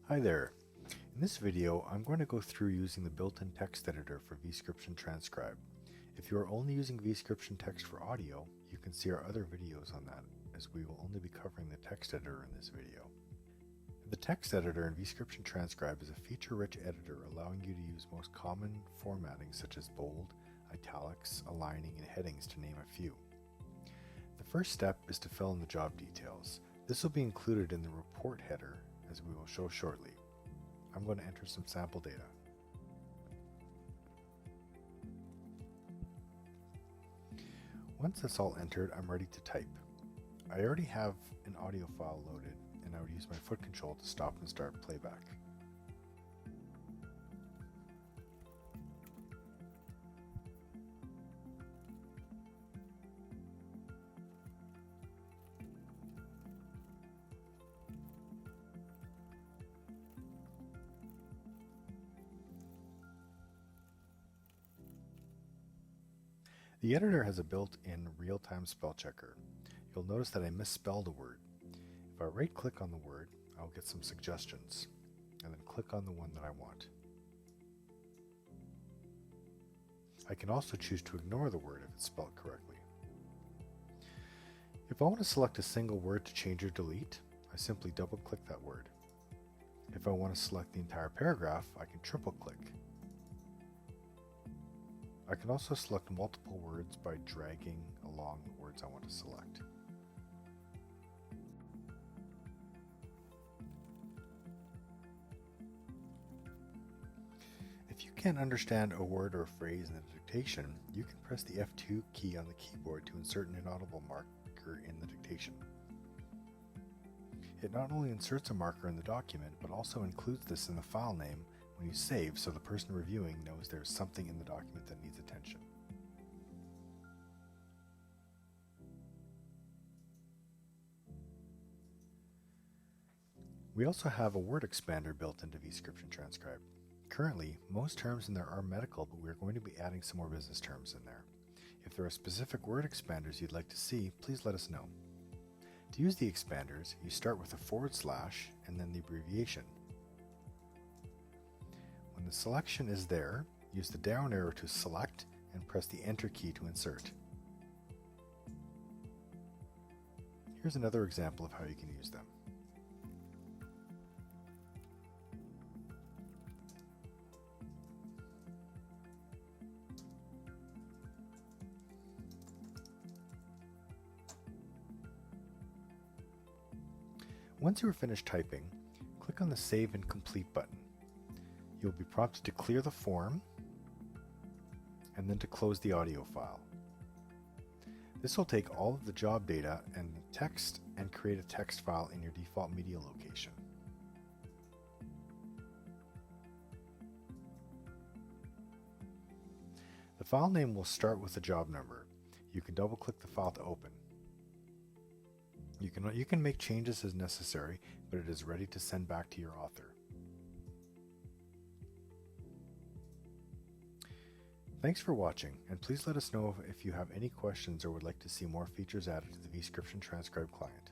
Hi there. In this video, I'm going to go through using the built-in text editor for vScription Transcribe. If you are only using vScription text for audio, you can see our other videos on that, as we will only be covering the text editor in this video. The text editor in vScription Transcribe is a feature-rich editor allowing you to use most common formatting such as bold, italics, aligning, and headings to name a few. The first step is to fill in the job details. This will be included in the report header, as we will show shortly. I'm going to enter some sample data. Once that's all entered, I'm ready to type. I already have an audio file loaded, and I would use my foot control to stop and start playback. The editor has a built-in RealTime spell checker. You'll notice that I misspelled a word. If I right-click on the word, I'll get some suggestions, and then click on the one that I want. I can also choose to ignore the word if it's spelled correctly. If I want to select a single word to change or delete, I simply double-click that word. If I want to select the entire paragraph, I can triple-click. I can also select multiple words by dragging along the words I want to select. If you can't understand a word or a phrase in the dictation, you can press the F2 key on the keyboard to insert an inaudible marker in the dictation. It not only inserts a marker in the document, but also includes this in the file name when you save, so the person reviewing knows there's something in the document that needs attention. We also have a word expander built into vScription Transcribe. Currently, most terms in there are medical, but we're going to be adding some more business terms in there. If there are specific word expanders you'd like to see, please let us know. To use the expanders, you start with a / and then the abbreviation. When the selection is there, use the down arrow to select and press the Enter key to insert. Here's another example of how you can use them. Once you are finished typing, click on the Save and Complete button. You'll be prompted to clear the form and then to close the audio file. This will take all of the job data and text and create a text file in your default media location. The file name will start with the job number. You can double-click the file to open. You can make changes as necessary, but it is ready to send back to your author. Thanks for watching, and please let us know if you have any questions or would like to see more features added to the vScription Transcribe client.